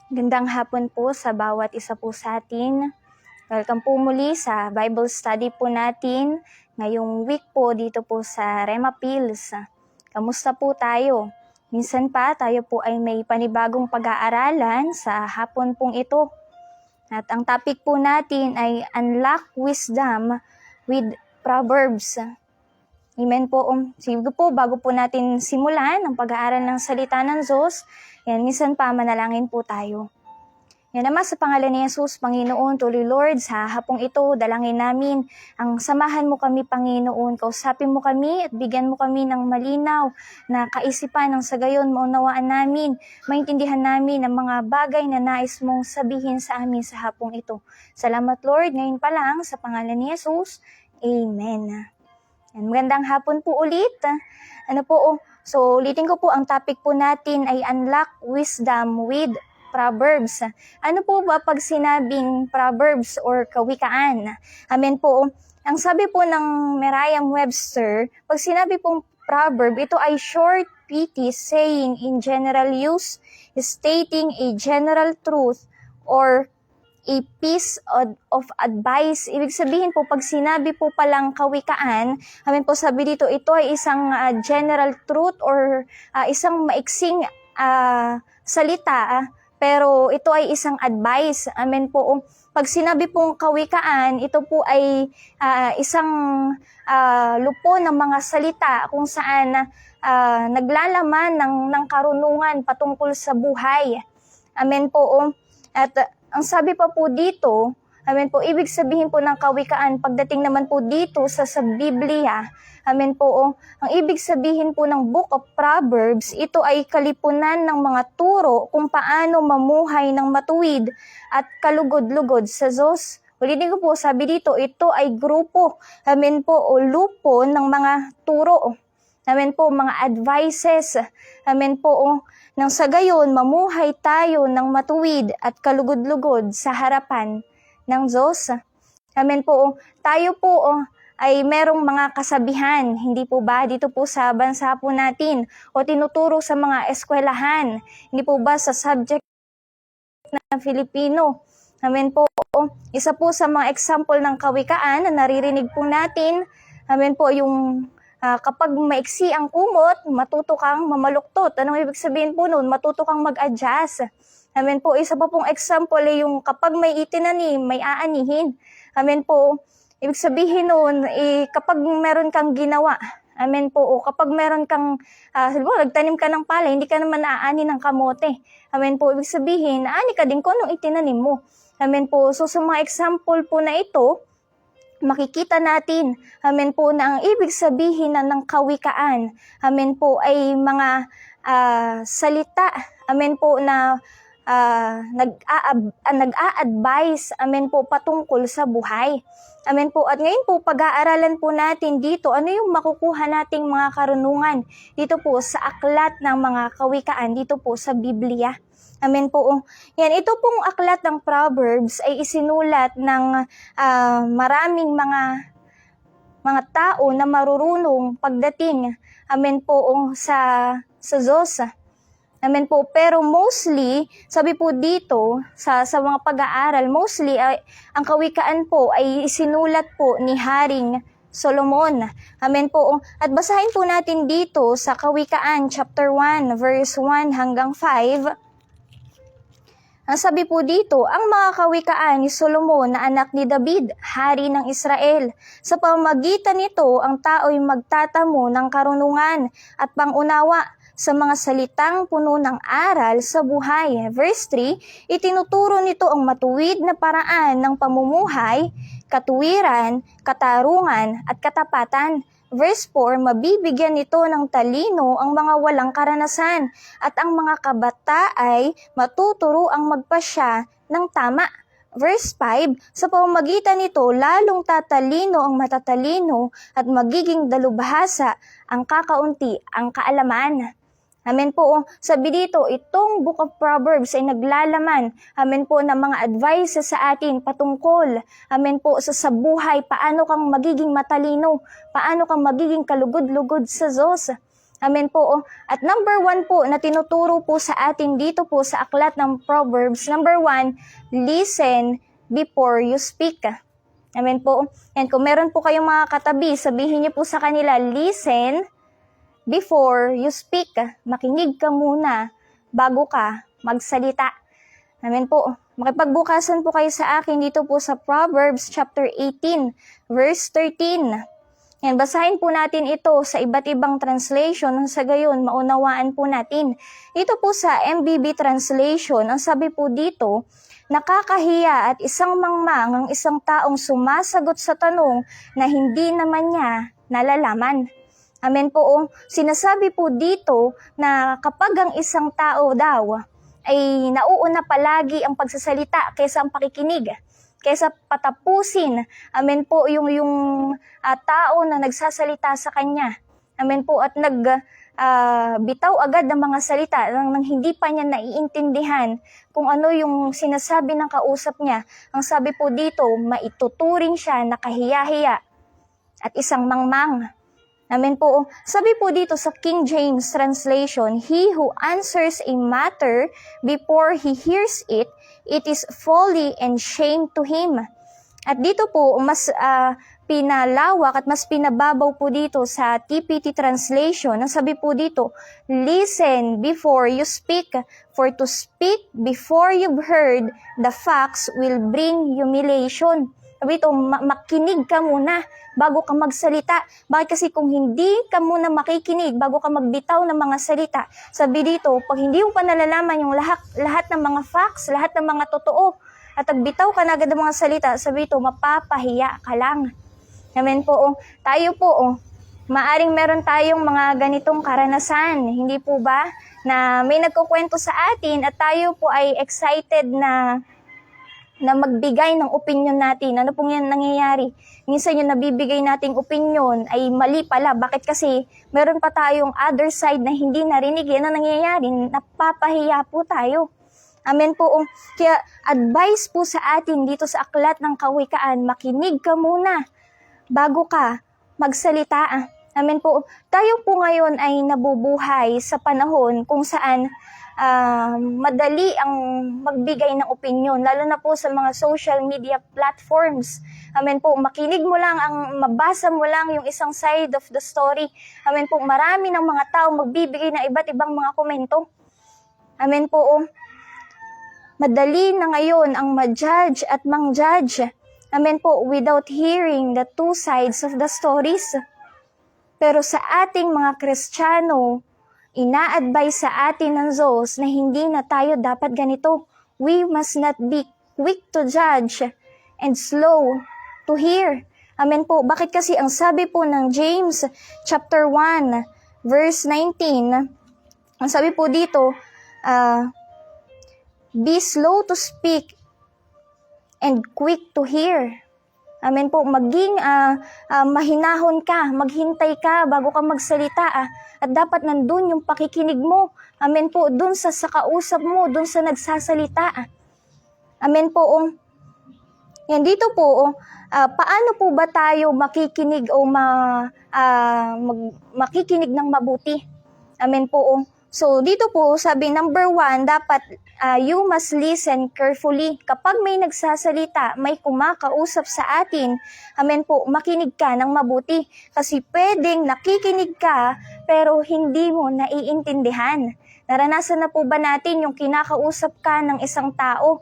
Gandang hapon po sa bawat isa po sa atin. Welcome po muli sa Bible study po natin ngayong week po dito po sa Rema Pills. Kamusta po tayo? Minsan pa tayo po ay may panibagong pag-aaralan sa hapon pong ito. At ang topic po natin ay Unlock Wisdom with Proverbs. Amen po. Sige po, bago po natin simulan ang pag-aaral ng salita ng Diyos, minsan pa manalangin po tayo. Yan naman sa pangalan ni Jesus, Panginoon, tuloy Lord, sa hapong ito, dalangin namin ang samahan mo kami, Panginoon. Kausapin mo kami at bigyan mo kami ng malinaw na kaisipan ng sa gayon maunawaan namin, maintindihan namin ang mga bagay na nais mong sabihin sa amin sa hapong ito. Salamat Lord, ngayon pa lang sa pangalan ni Jesus, Amen. Yan, magandang hapon po ulit. So ulitin ko po, ang topic po natin ay Unlock Wisdom with Proverbs. Ano po ba pag sinabing Proverbs or kawikaan? Amen po. Ang sabi po ng Merriam-Webster, pag sinabi pong proverb, ito ay short, pithy saying in general use, stating a general truth or a piece of advice. Ibig sabihin po, pag sinabi po palang kawikaan, amen po, sabi dito, ito ay isang general truth or isang maiksing salita, pero ito ay isang advice. Amen po. Pag sinabi pong kawikaan, ito po ay isang lupo ng mga salita kung saan naglalaman ng karunungan patungkol sa buhay. Amen po. At ang sabi pa po dito, amen po, ibig sabihin po ng kawikaan, pagdating naman po dito sa Biblia, amen po, ang ibig sabihin po ng Book of Proverbs, ito ay kalipunan ng mga turo kung paano mamuhay ng matuwid at kalugod-lugod sa Diyos. Ulitin ko po, sabi dito, ito ay grupo, amen po, o lupo ng mga turo. Amen po, mga advices. Amen po, nang sa gayon, mamuhay tayo ng matuwid at kalugod-lugod sa harapan ng Diyos. Amen po, tayo po ay merong mga kasabihan, hindi po ba dito po sa bansa po natin o tinuturo sa mga eskwelahan, hindi po ba sa subject na Filipino. Amen po, isa po sa mga example ng kawikaan na naririnig po natin, amen po, yung kapag maiksi ang kumot, matuto kang mamaluktot. Anong ibig sabihin po nun? Matuto kang mag-adjust. Amen po. Isa pa pong example ay yung kapag may itinanim, may aanihin. Amen po. Ibig sabihin nun, kapag meron kang ginawa, amen po. O kapag meron kang, nagtanim ka ng palay, hindi ka naman aani ng kamote. Amen po. Ibig sabihin, aani ka din kung anong itinanim mo. Amen po. So sa mga example po na ito, makikita natin, amen po, na ang ibig sabihin ng kawikaan, amen po, ay mga salita, amen po, na nag-a-advise, amen po, patungkol sa buhay. Amen po. At ngayon po, pag-aaralan po natin dito, ano yung makukuha nating mga karunungan dito po sa aklat ng mga kawikaan, dito po sa Biblia. Amen po. Yan, ito pong aklat ng Proverbs ay isinulat ng maraming mga tao na marurunong pagdating, amen po, sa Diyos. Amen po. Pero mostly, sabi po dito, sa mga pag-aaral, mostly, ang kawikaan po ay isinulat po ni Haring Solomon. Amen po. At basahin po natin dito sa Kawikaan, chapter 1, verse 1 hanggang 5. Ang sabi po dito, ang mga kawikaan ni Solomon na anak ni David, hari ng Israel. Sa pamamagitan nito, ang tao'y magtatamo ng karunungan at pangunawa sa mga salitang puno ng aral sa buhay. Verse 3, itinuturo nito ang matuwid na paraan ng pamumuhay, katuwiran, katarungan at katapatan. Verse 4, mabibigyan nito ng talino ang mga walang karanasan at ang mga kabata ay matuturo ang magpasya ng tama. Verse 5, sa pamamagitan nito lalong tatalino ang matatalino at magiging dalubhasa ang kakaunti ang kaalaman. Amen po. Sabi dito, itong Book of Proverbs ay naglalaman, amen po, ng mga advices sa atin patungkol, amen po, sa buhay, paano kang magiging matalino, paano kang magiging kalugod-lugod sa Diyos. Amen po. At number 1 po na tinuturo po sa atin dito po sa aklat ng Proverbs, number 1, listen before you speak. Amen po. And kung meron po kayong mga katabi, sabihin niyo po sa kanila, listen before you speak. Makinig ka muna bago ka magsalita. Amen po. Makipagbukasan po kayo sa akin dito po sa Proverbs chapter 18, verse 13. Yan, basahin po natin ito sa iba't ibang translation nang sa gayon maunawaan po natin. Ito po sa MBB translation, ang sabi po dito, nakakahiya at isang mangmang ang isang taong sumasagot sa tanong na hindi naman niya nalalaman. Amen po. Sinasabi po dito na kapag ang isang tao daw ay nauuna palagi ang pagsasalita kaysa ang pakikinig, kaysa patapusin, amen po, yung tao na nagsasalita sa kanya. Amen po, at bitaw agad ng mga salita nang hindi pa niya naiintindihan kung ano yung sinasabi ng kausap niya. Ang sabi po dito, maituturing siya na kahiya-hiya at isang mangmang. Amen po. Sabi po dito sa King James translation, he who answers a matter before he hears it, it is folly and shame to him. At dito po, mas pinalawak at mas pinababaw po dito sa TPT translation. Ang sabi po dito, listen before you speak, for to speak before you've heard the facts will bring humiliation. Sabi ito, makinig ka muna bago ka magsalita. Bakit? Kasi kung hindi ka muna makikinig bago ka magbitaw ng mga salita, sabi dito, pag hindi mo pa nalalaman yung lahat ng mga facts, lahat ng mga totoo, at nagbitaw ka na agad ng mga salita, sabi dito, mapapahiya ka lang. Amen po. Tayo po, maaring meron tayong mga ganitong karanasan, hindi po ba? Na may nagkukwento sa atin at tayo po ay excited na magbigay ng opinion natin. Ano pong yan nangyayari? Minsan yung nabibigay nating opinion ay mali pala. Bakit? Kasi meron pa tayong other side na hindi narinig. Yan ang nangyayari. Napapahiya po tayo. Amen po. Kaya advice po sa atin dito sa aklat ng kawikaan, makinig ka muna bago ka magsalita. Amen po. Tayo po ngayon ay nabubuhay sa panahon kung saan madali ang magbigay ng opinion, lalo na po sa mga social media platforms. Amen po, makinig mo lang, mabasa mo lang yung isang side of the story. Amen po, marami ng mga tao magbibigay ng iba't ibang mga komento. Amen po, madali na ngayon ang ma-judge at mang-judge. Amen po, without hearing the two sides of the stories. Pero sa ating mga Kristiyano, ina-advise sa atin ng Diyos na hindi na tayo dapat ganito. We must not be quick to judge and slow to hear. Amen po. Bakit? Kasi ang sabi po ng James chapter 1 verse 19, ang sabi po dito, be slow to speak and quick to hear. Amen po, maging mahinahon ka, maghintay ka bago ka magsalita. At dapat nandun yung pakikinig mo. Amen po, dun sa kausap mo, dun sa nagsasalita. Amen po. Yan dito po, paano po ba tayo makikinig o makikinig ng mabuti? Amen po. So dito po, sabi number 1, dapat you must listen carefully. Kapag may nagsasalita, may kumakausap sa atin, amen po, makinig ka ng mabuti. Kasi pwedeng nakikinig ka, pero hindi mo naiintindihan. Naranasan na po ba natin yung kinakausap ka ng isang tao,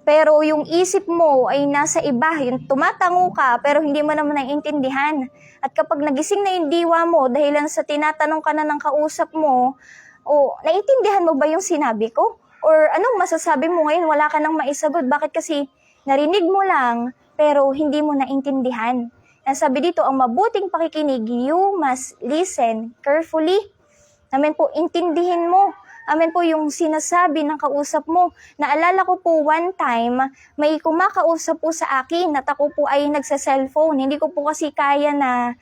pero yung isip mo ay nasa iba, yung tumatango ka, pero hindi mo naman naiintindihan. At kapag nagising na yung diwa mo, dahilan sa tinatanong ka na ng kausap mo, naiintindihan mo ba yung sinabi ko? Or anong masasabi mo ngayon, wala ka nang maisagot. Bakit? Kasi narinig mo lang, pero hindi mo naintindihan. Ang sabi dito, ang mabuting pakikinig, you must listen carefully. Amen po, intindihin mo. Amen po, yung sinasabi ng kausap mo. Naalala ko po one time, may kumakausap po sa akin at ako po ay nagsa-cellphone. Hindi ko po kasi kaya na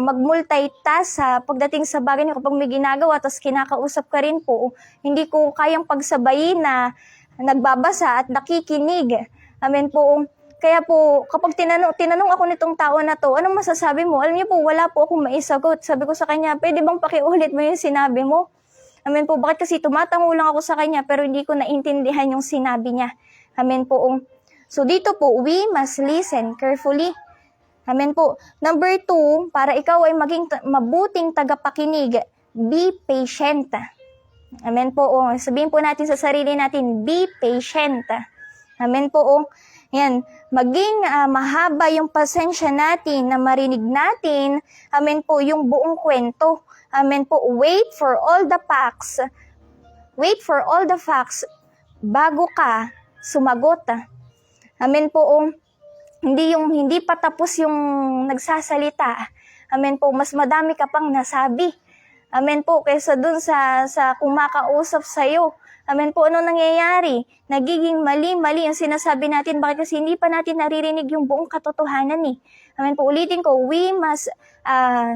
mag-multitask pagdating sa bagay niyo. Kapag may ginagawa, tapos kinakausap ka rin po, hindi ko kayang pagsabayin na nagbabasa at nakikinig. Amen po. Kaya po, kapag tinanong ako nitong tao na to, anong masasabi mo? Alam niyo po, wala po akong maisagot. Sabi ko sa kanya, pwede bang pakiulit mo yung sinabi mo? Amen po, bakit kasi tumatango lang ako sa kanya pero hindi ko naintindihan yung sinabi niya. Amen po. So dito po, we must listen carefully. Amen po. Number 2, para ikaw ay maging mabuting tagapakinig, be patient. Amen po. Sabihin po natin sa sarili natin, be patient. Amen po. Yan, maging mahaba yung pasensya natin na marinig natin, amen po, yung buong kwento. Amen po, wait for all the facts. Wait for all the facts bago ka sumagot. Amen po, hindi pa tapos yung nagsasalita. Amen po, mas madami ka pang nasabi. Amen po, kaysa dun sa kumakausap sa'yo. Amen po, ano nangyayari? Nagiging mali-mali ang sinasabi natin. Bakit? Kasi hindi pa natin naririnig yung buong katotohanan eh. Amen po, ulitin ko, we must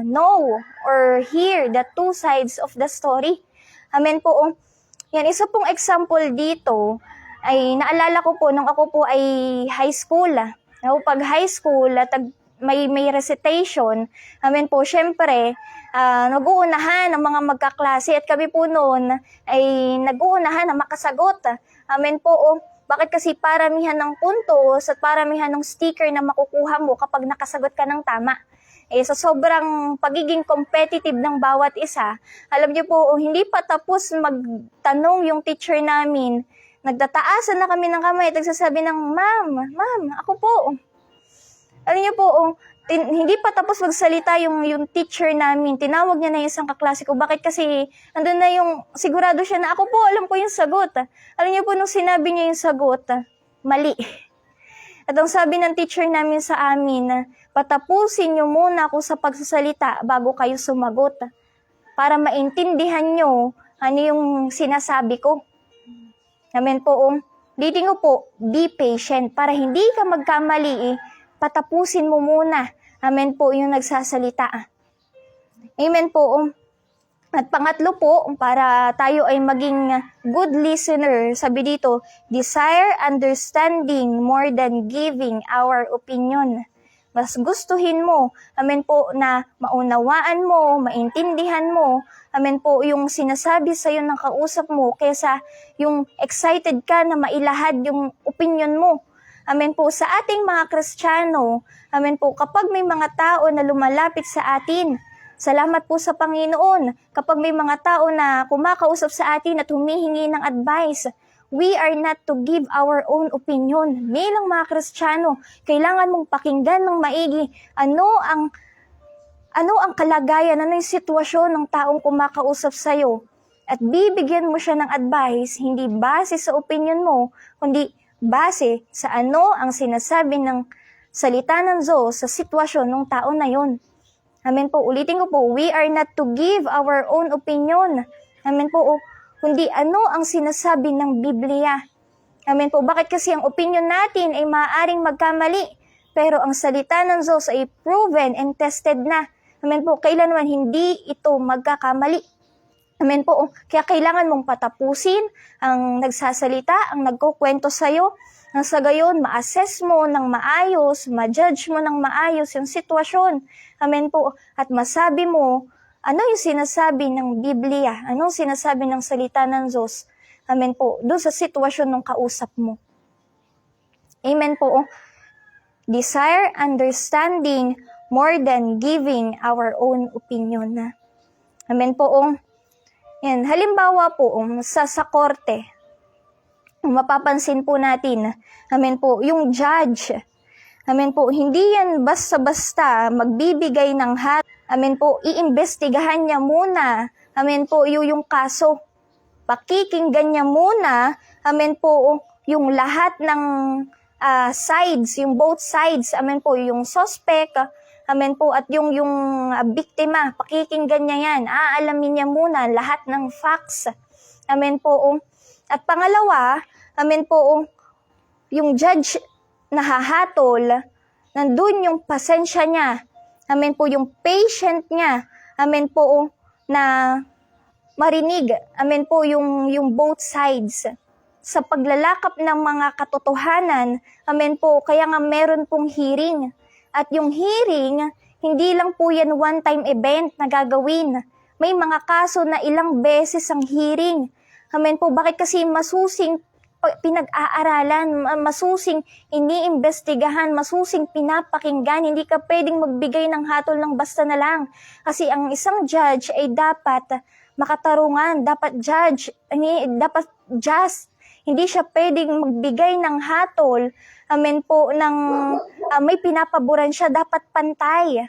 know or hear the two sides of the story. Amen po. Yan, isa pong example dito ay naalala ko po nung ako po ay high school. Pag high school at may recitation, amen po, syempre, nag-uunahan ang mga magkaklase at kami po noon ay nag-uunahan na makasagot. Amen po. Bakit? Kasi paramihan ng puntos at paramihan ng sticker na makukuha mo kapag nakasagot ka ng tama. Sa sobrang pagiging competitive ng bawat isa, alam niyo po, hindi pa tapos magtanong yung teacher namin, nagtataasan na kami ng kamay at nagsasabi ng, Ma'am, ako po. Alam niyo po, hindi pa tapos magsalita yung teacher namin, tinawag niya na yung isang kaklase ko. Bakit? Kasi andun na yung, sigurado siya na ako po, alam ko yung sagot. Alam niyo po, nung sinabi niya yung sagot, mali. At ang sabi ng teacher namin sa amin, patapusin niyo muna ako sa pagsasalita bago kayo sumagot. Para maintindihan niyo ano yung sinasabi ko. Amen po. Liting ko po, be patient. Para hindi ka magkamali, patapusin mo muna. Amen po, yung nagsasalita. Amen po. At pangatlo po, para tayo ay maging good listener, sabi dito, desire understanding more than giving our opinion. Mas gustuhin mo, amen po, na maunawaan mo, maintindihan mo, amen po, yung sinasabi sa'yo ng kausap mo, kaysa yung excited ka na mailahad yung opinion mo. Amen po, sa ating mga Kristiyano, amen po, kapag may mga tao na lumalapit sa atin, salamat po sa Panginoon. Kapag may mga tao na kumakausap sa atin at humihingi ng advice, we are not to give our own opinion. Bilang mga Kristiyano, kailangan mong pakinggan ng maigi ano ang kalagayan, ano yung sitwasyon ng taong kumakausap sa'yo. At bibigyan mo siya ng advice, hindi base sa opinion mo, kundi base sa ano ang sinasabi ng salita ng Diyos sa sitwasyon ng tao na yon. Amen po. Ulitin ko po, we are not to give our own opinion. Amen po. Kundi ano ang sinasabi ng Biblia. Amen po. Bakit? Kasi ang opinion natin ay maaaring magkamali. Pero ang salita ng Diyos ay proven and tested na. Amen po. Kailanman hindi ito magkakamali. Amen po. Kaya kailangan mong patapusin ang nagsasalita, ang nagkukwento sa'yo. Nang sa gayon, ma-assess mo ng maayos, ma-judge mo ng maayos yung sitwasyon. Amen po. At masabi mo, ano yung sinasabi ng Biblia? Ano yung sinasabi ng salita ng Diyos? Amen po. Doon sa sitwasyon ng kausap mo. Amen po. Desire understanding more than giving our own opinion. Amen po. Yan. Halimbawa po, sa korte, mapapansin po natin, amen po, yung judge, amen po, hindi yan basta-basta magbibigay ng amen po, iimbestigahan niya muna, amen po, yung kaso. Pakikinggan niya muna, amen po, yung lahat ng sides, yung both sides, amen po, yung suspect, amen po, at yung biktima, pakikinggan niya yan, aalamin niya muna lahat ng facts, amen po. At pangalawa, amen po, yung judge nahahatol, nandun yung pasensya niya, amen po, yung patient niya, amen po, na marinig, amen po, yung both sides. sa paglalakap ng mga katotohanan. Amen po, kaya nga meron pong hearing. At yung hearing, hindi lang po yan one-time event na gagawin. May mga kaso na ilang beses ang hearing. Amen po, bakit kasi masusing pinag-aaralan, masusing iniimbestigahan, masusing pinapakinggan. Hindi ka pwedeng magbigay ng hatol ng basta na lang. Kasi ang isang judge ay dapat makatarungan, dapat dapat just. Hindi siya pwedeng magbigay ng hatol, amen po, may pinapaboran siya, dapat pantay.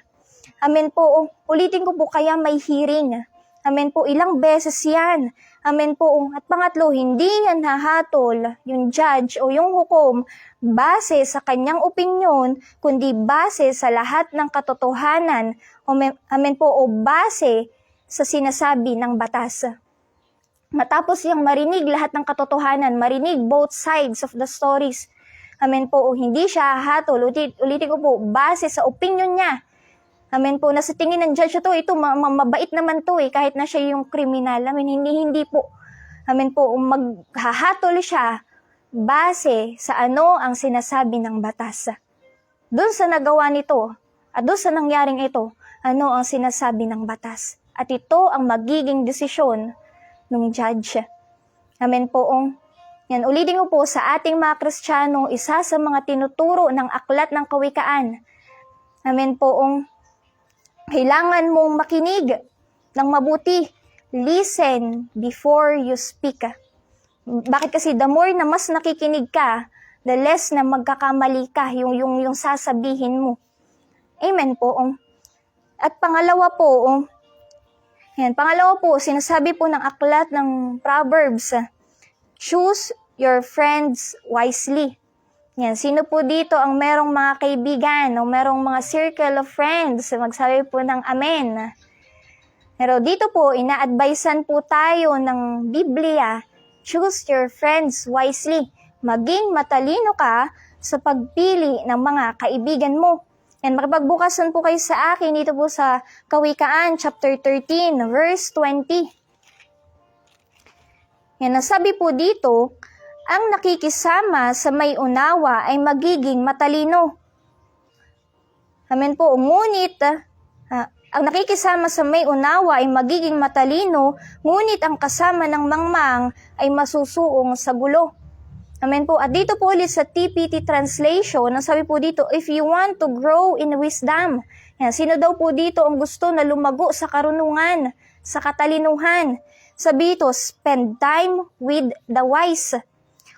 Amen po, ulitin ko po, kaya may hearing. Amen po, ilang beses yan. Amen po, at pangatlo, hindi yan hahatol yung judge o yung hukom base sa kanyang opinyon, kundi base sa lahat ng katotohanan. Amen po, o base sa sinasabi ng batas. Matapos yung marinig lahat ng katotohanan, marinig both sides of the stories. Amen po, o hindi siya hahatol, ulitin ko po, base sa opinyon niya. Amen po, na sa tingin ng judge ito mabait naman to kahit na siya yung kriminal. Amen, hindi po. Amen po, maghahatol siya base sa ano ang sinasabi ng batas. Doon sa nagawa nito, at doon sa nangyaring ito, ano ang sinasabi ng batas. At ito ang magiging desisyon ng judge. Amen po. Yan, ulitin ko po, sa ating mga Kristiyano, isa sa mga tinuturo ng aklat ng kawikaan. Amen po. Kailangan mong makinig ng mabuti. Listen before you speak. Bakit kasi the more na mas nakikinig ka, the less na magkakamali ka yung sasabihin mo. Amen po. At pangalawa po, sinasabi po ng aklat ng Proverbs, choose your friends wisely. Yan, sino po dito ang merong mga kaibigan o merong mga circle of friends? Magsabi po ng amen. Pero dito po, ina-advisean po tayo ng Biblia, choose your friends wisely. Maging matalino ka sa pagpili ng mga kaibigan mo. Yan, makipagbukasan po kayo sa akin dito po sa Kawikaan, chapter 13, verse 20. Yan, nasabi po dito, ang nakikisama sa may unawa ay magiging matalino. Amen po. Ngunit, ang nakikisama sa may unawa ay magiging matalino, ngunit ang kasama ng mangmang ay masusuong sa gulo. Amen po. At dito po ulit sa TPT translation, ang sabi po dito, if you want to grow in wisdom. Yan, sino daw po dito ang gusto na lumago sa karunungan, sa katalinuhan? Sabi dito, spend time with the wise.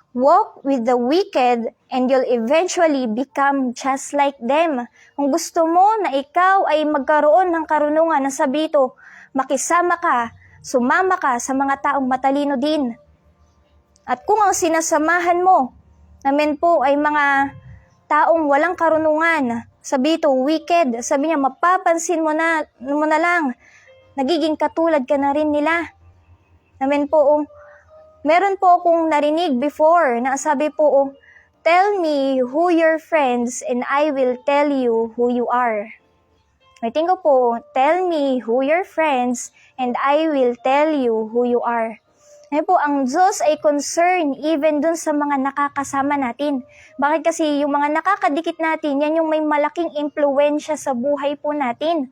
Walk with the wicked and you'll eventually become just like them. Kung gusto mo na ikaw ay magkaroon ng karunungan, nasabi ito, makisama ka, sumama ka sa mga taong matalino din. At kung ang sinasamahan mo, amen po, ay mga taong walang karunungan, sabi ito, wicked, sabi niya, mapapansin mo na lang, nagiging katulad ka na rin nila. Amen po, meron po akong narinig before na sabi po, tell me who your friends and I will tell you who you are. Ulitin ko po, tell me who your friends and I will tell you who you are. Ngayon po, ang Diyos ay concerned even dun sa mga nakakasama natin. Bakit kasi yung mga nakakadikit natin, yan yung may malaking impluensya sa buhay po natin.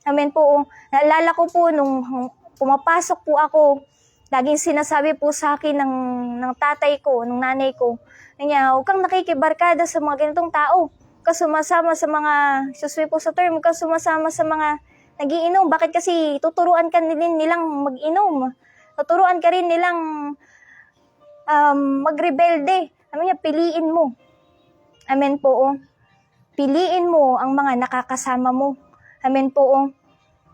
Amen po, naalala ko po nung pumapasok po ako, laging sinasabi po sa akin ng tatay ko, ng nanay ko, huwag kang nakikibarkada sa mga ganitong tao. Huwag kang sumasama sa mga, excuse me po sa term, huwag kang sumasama sa mga nagiinom. Bakit kasi tuturuan ka rin nilang mag-inom? Tuturuan ka rin nilang magrebelde. Amen niya, piliin mo. Amen po. Piliin mo ang mga nakakasama mo. Amen po.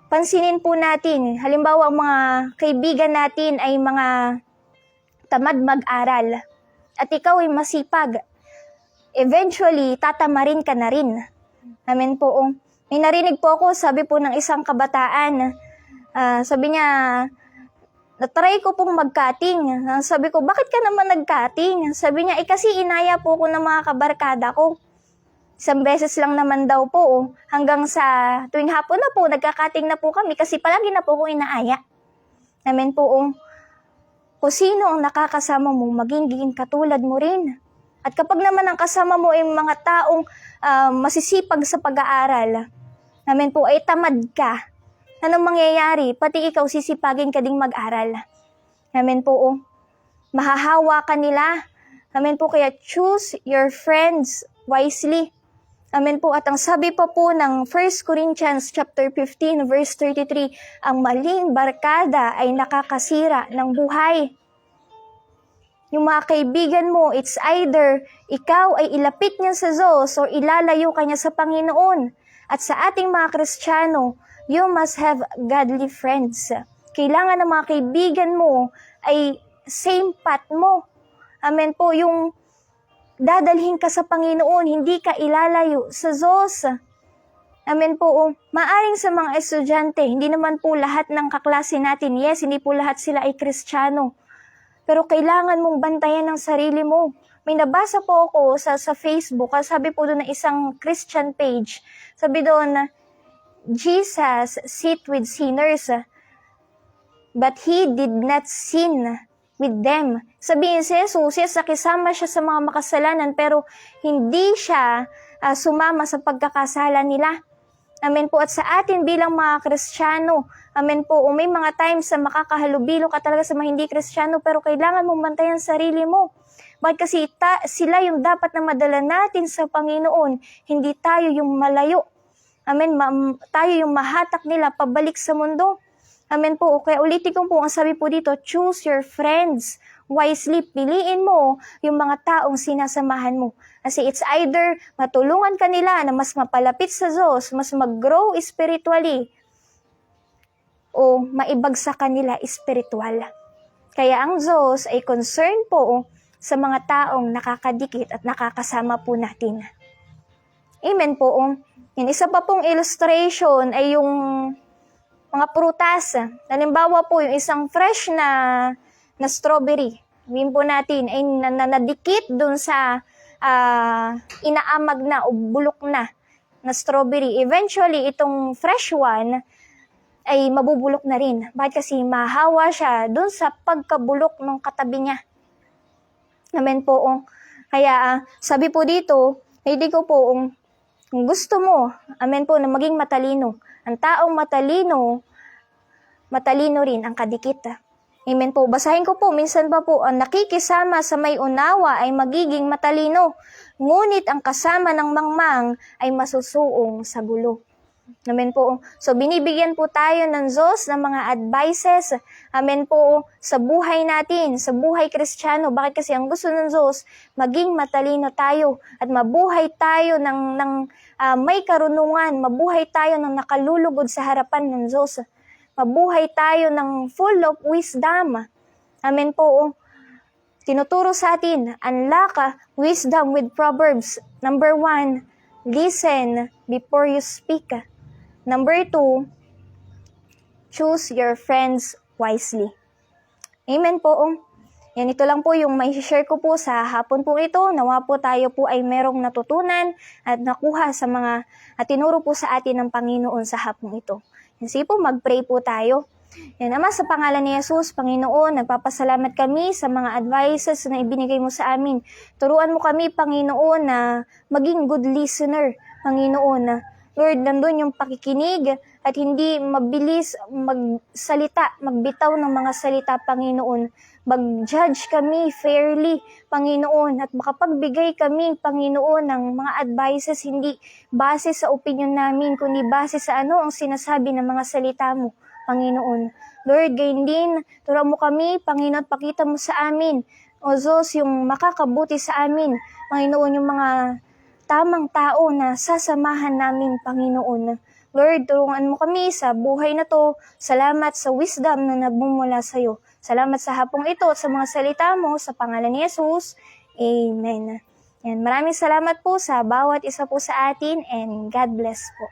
Pansinin po natin, halimbawa ang mga kaibigan natin ay mga tamad mag-aral at ikaw ay masipag. Eventually, tatamarin ka na rin. Amen po. May narinig po ako, sabi po ng isang kabataan, sabi niya, natry ko pong mag-cutting. Sabi ko, bakit ka naman nag-cutting? Sabi niya, kasi inaya po ko ng mga kabarkada ko. Isang beses lang naman daw po, hanggang sa tuwing hapon na po, nagkakating na po kami kasi palagi na po ko inaaya. Amen po. kung sino ang nakakasama mo, maging katulad mo rin. At kapag naman ang kasama mo ay mga taong masisipag sa pag-aaral, amen po, ay tamad ka, anong mangyayari? Pati ikaw sisipagin ka ding mag-aral. Amen po, mahahawa ka nila. Amen po, kaya choose your friends wisely. Amen po, at ang sabi pa po ng 1 Corinthians chapter 15 verse 33, ang maling barkada ay nakakasira ng buhay. Yung mga kaibigan mo, it's either ikaw ay ilapit niya sa Diyos or ilalayo ka niya sa Panginoon. At sa ating mga Kristiyano, you must have godly friends. Kailangan ng mga kaibigan mo ay same path mo. Amen po, yung dadalhin ka sa Panginoon, hindi ka ilalayo sa Diyos. Amen po. Maaring sa mga estudyante, hindi naman po lahat ng kaklase natin, yes, hindi po lahat sila ay Kristiyano. Pero kailangan mong bantayan ang sarili mo. May nabasa po ako sa Facebook, sabi po doon na isang Christian page. Sabi doon, Jesus sit with sinners, but He did not sin with them. Sabihin si Jesus, nakisama siya sa mga makasalanan, pero hindi siya sumama sa pagkakasala nila. Amen po. At sa atin bilang mga Kristiyano, amen po, may mga times na makakahalubilo ka talaga sa mga hindi Kristiyano, pero kailangan mong bantayan sarili mo. Bakit kasi sila yung dapat na madala natin sa Panginoon, hindi tayo yung malayo. Amen, tayo yung mahatak nila pabalik sa mundo. Amen po. Kaya ulitin ko po, ang sabi po dito, choose your friends wisely. Piliin mo yung mga taong sinasamahan mo. Kasi it's either matulungan ka nila na mas mapalapit sa Diyos, mas mag-grow spiritually, o maibagsak ka nila spiritual. Kaya ang Diyos ay concerned po sa mga taong nakakadikit at nakakasama po natin. Amen po. Yan, isa pa pong illustration ay yung mga prutas. Halimbawa po, yung isang fresh na strawberry, sabihin po natin, ay nadikit dun sa inaamag na o bulok na strawberry. Eventually, itong fresh one ay mabubulok na rin. Bakit? Kasi mahawa siya dun sa pagkabulok ng katabi niya. Amen po. Kaya sabi po dito, hindi ko po, kung gusto mo, amen po, na maging matalino. Ang taong matalino rin ang kadikit. Amen po. Basahin ko po, minsan pa po, ang nakikisama sa may unawa ay magiging matalino, ngunit ang kasama ng mangmang ay masusuong sa gulo. Amen po. So, binibigyan po tayo ng Diyos ng mga advices. Amen po. Sa buhay natin, sa buhay Kristiyano. Bakit? Kasi ang gusto ng Diyos, maging matalino tayo at mabuhay tayo ng may karunungan. Mabuhay tayo ng nakalulugod sa harapan ng Diyos. Mabuhay tayo ng full of wisdom. Amen po. Tinuturo sa atin, unlock wisdom with Proverbs. Number 1, listen before you speak. Number 2, choose your friends wisely. Amen po. Yan, ito lang po yung may share ko po sa hapon po ito. Nawa po tayo po ay merong natutunan at nakuha sa mga tinuro po sa atin ng Panginoon sa hapon ito. Yan, sige po, mag-pray po tayo. Yan, Ama, sa pangalan ni Jesus, Panginoon, nagpapasalamat kami sa mga advices na ibinigay mo sa amin. Turuan mo kami, Panginoon, na maging good listener, Panginoon, na Lord, nandun yung pakikinig at hindi mabilis magsalita, magbitaw ng mga salita, Panginoon. Mag-judge kami fairly, Panginoon, at makapagbigay kami, Panginoon, ng mga advices hindi base sa opinion namin, kundi base sa ano ang sinasabi ng mga salita mo, Panginoon. Lord, gayon din, turuan mo kami, Panginoon, pakita mo sa amin, O Diyos, yung makakabuti sa amin, Panginoon, yung mga tamang tao na sasamahan namin, Panginoon. Lord, tulungan mo kami sa buhay na to. Salamat sa wisdom na nagmumula sa iyo. Salamat sa hapong ito at sa mga salita mo sa pangalan ni Jesus. Amen. Yan, maraming salamat po sa bawat isa po sa atin and God bless po.